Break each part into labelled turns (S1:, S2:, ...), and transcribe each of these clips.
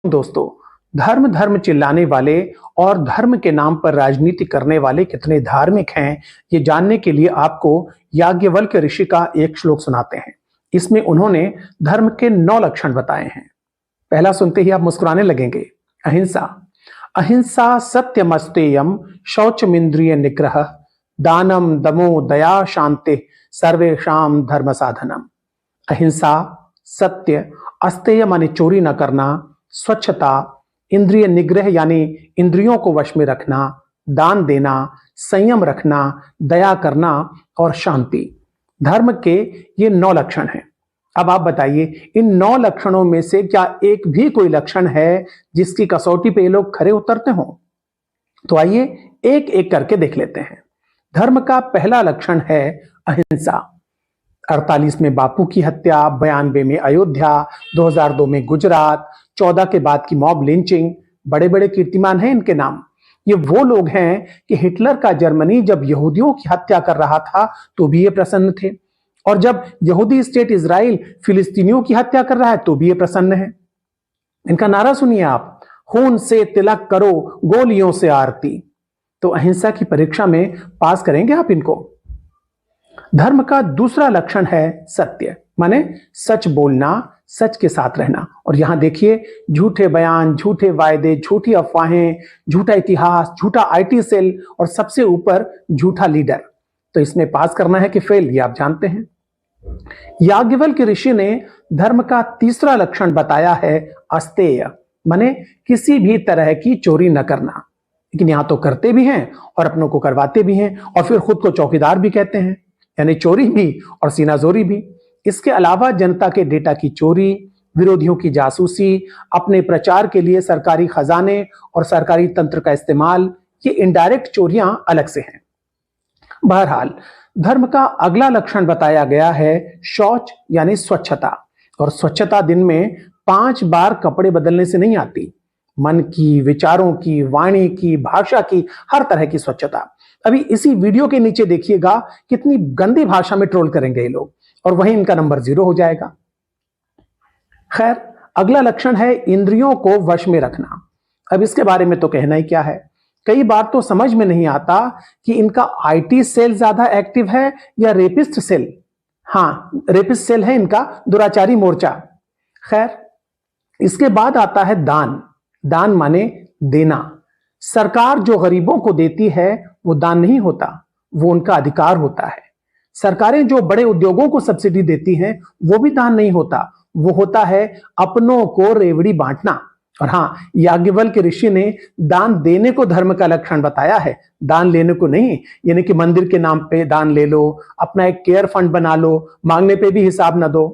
S1: दोस्तों, धर्म धर्म चिल्लाने वाले और धर्म के नाम पर राजनीति करने वाले कितने धार्मिक हैं, ये जानने के लिए आपको याज्ञवल्क्य ऋषि का एक श्लोक सुनाते हैं। इसमें उन्होंने धर्म के 9 लक्षण बताए हैं। पहला सुनते ही आप मुस्कुराने लगेंगे। अहिंसा। अहिंसा सत्यमस्तेयम शौचमिंद्रिय निग्रह दानम दमो दया शांति सर्वेषाम धर्म साधनम। अहिंसा, सत्य, अस्तेय माने चोरी न करना, स्वच्छता, इंद्रिय निग्रह यानी इंद्रियों को वश में रखना, दान देना, संयम रखना, दया करना और शांति, धर्म के ये 9 लक्षण हैं। अब आप बताइए, इन 9 लक्षणों में से क्या एक भी कोई लक्षण है जिसकी कसौटी पे ये लोग खरे उतरते हों? तो आइए एक एक करके देख लेते हैं। धर्म का पहला लक्षण है अहिंसा। 48 में बापू की हत्या, 92 में अयोध्या, 2002 में गुजरात, 14 के बाद की मॉब लिंचिंग, बड़े बड़े कीर्तिमान हैं इनके नाम। ये वो लोग हैं कि हिटलर का जर्मनी जब यहूदियों की हत्या कर रहा था तो भी ये प्रसन्न थे, और जब यहूदी स्टेट इजराइल फिलिस्तीनियों की हत्या कर रहा है तो भी ये प्रसन्न है। इनका नारा सुनिए आप, खून से तिलक करो, गोलियों से आरती। तो अहिंसा की परीक्षा में पास करेंगे आप इनको। धर्म का दूसरा लक्षण है सत्य, माने सच बोलना, सच के साथ रहना। और यहां देखिए, झूठे बयान, झूठे वायदे, झूठी अफवाहें, झूठा इतिहास, झूठा आईटी सेल और सबसे ऊपर झूठा लीडर। तो इसमें पास करना है कि फेल, ये आप जानते हैं। याज्ञवल्क्य ऋषि ने धर्म का तीसरा लक्षण बताया है अस्तेय, माने किसी भी तरह की चोरी न करना। लेकिन यहां तो करते भी हैं और अपनों को करवाते भी हैं और फिर खुद को चौकीदार भी कहते हैं, यानी चोरी भी और सीनाजोरी भी। इसके अलावा जनता के डेटा की चोरी, विरोधियों की जासूसी, अपने प्रचार के लिए सरकारी खजाने और सरकारी तंत्र का इस्तेमाल, ये इनडायरेक्ट चोरियां अलग से हैं। बहरहाल, धर्म का अगला लक्षण बताया गया है शौच यानी स्वच्छता। और स्वच्छता दिन में 5 बार कपड़े बदलने से नहीं आती। मन की, विचारों की, वाणी की, भाषा की, हर तरह की स्वच्छता। अभी इसी वीडियो के नीचे देखिएगा कितनी गंदी भाषा में ट्रोल करेंगे ये लोग, और वहीं इनका नंबर 0 हो जाएगा। खैर, अगला लक्षण है इंद्रियों को वश में रखना। अब इसके बारे में तो कहना ही क्या है। कई बार तो समझ में नहीं आता कि इनका आईटी सेल ज्यादा एक्टिव है या रेपिस्ट सेल। हाँ, रेपिस्ट सेल है इनका, दुराचारी मोर्चा। खैर, इसके बाद आता है दान। दान माने देना। सरकार जो गरीबों को देती है वो दान नहीं होता, वो उनका अधिकार होता है। सरकारें जो बड़े उद्योगों को सब्सिडी देती हैं वो भी दान नहीं होता, वो होता है अपनों को रेवड़ी बांटना। और हाँ, याज्ञवल्क्य ऋषि ने दान देने को धर्म का लक्षण बताया है, दान लेने को नहीं। यानी कि मंदिर के नाम पे दान ले लो, अपना एक केयर फंड बना लो, मांगने पे भी हिसाब न दो।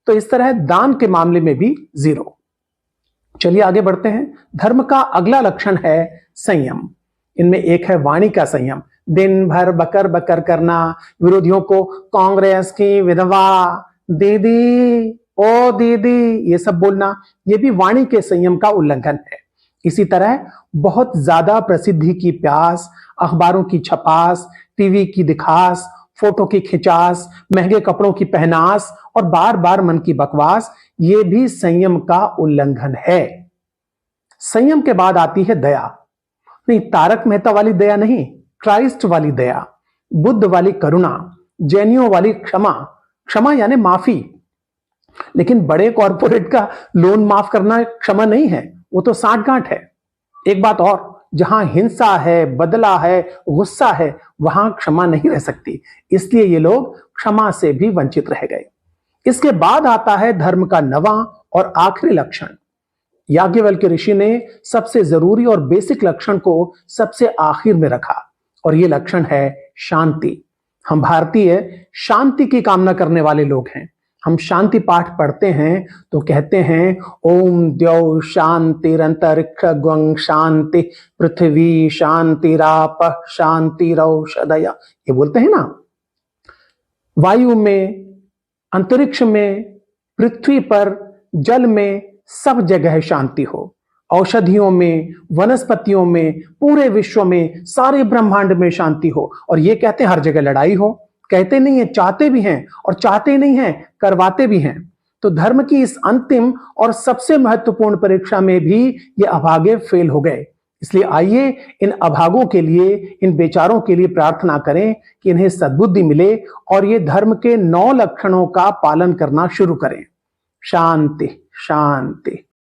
S1: तो इस तरह दान के मामले में भी 0। चलिए आगे बढ़ते हैं। धर्म का अगला लक्षण है संयम। इनमें एक है वाणी का संयम, दिन भर बकर बकर करना, विरोधियों को कांग्रेस की विधवा, दीदी, ओ दीदी, ये सब बोलना, ये भी वाणी के संयम का उल्लंघन है। इसी तरह बहुत ज्यादा प्रसिद्धि की प्यास, अखबारों की छपास, टीवी की दिखास, फोटो की खिंचास, महंगे कपड़ों की पहनास और बार बार मन की बकवास, ये भी संयम का उल्लंघन है। संयम के बाद आती है दया। नहीं, तारक मेहता वाली दया नहीं, क्राइस्ट वाली दया, बुद्ध वाली करुणा, जैनियों वाली क्षमा। क्षमा यानी माफी। लेकिन बड़े कॉरपोरेट का लोन माफ करना क्षमा नहीं है, वो तो साठगांठ है। एक बात और, जहां हिंसा है, बदला है, गुस्सा है, वहां क्षमा नहीं रह सकती। इसलिए ये लोग क्षमा से भी वंचित रह गए। इसके बाद आता है धर्म का 9वां और आखिरी लक्षण। याज्ञवल्क्य ऋषि ने सबसे जरूरी और बेसिक लक्षण को सबसे आखिर में रखा, और यह लक्षण है शांति। हम भारतीय शांति की कामना करने वाले लोग हैं। हम शांति पाठ पढ़ते हैं तो कहते हैं ओम द्यौ शांतिरंतरिक्ष ग्वं शांति पृथ्वी शांतिराप शांतिरौषधय, ये बोलते हैं ना। वायु में, अंतरिक्ष में, पृथ्वी पर, जल में, सब जगह शांति हो। औषधियों में, वनस्पतियों में, पूरे विश्व में, सारे ब्रह्मांड में शांति हो। और ये कहते हैं हर जगह लड़ाई हो। कहते नहीं है, चाहते भी हैं, और चाहते नहीं हैं, करवाते भी हैं। तो धर्म की इस अंतिम और सबसे महत्वपूर्ण परीक्षा में भी ये अभागे फेल हो गए। इसलिए आइए इन अभागों के लिए, इन बेचारों के लिए प्रार्थना करें कि इन्हें सद्बुद्धि मिले और ये धर्म के 9 लक्षणों का पालन करना शुरू करें। शांति शांति।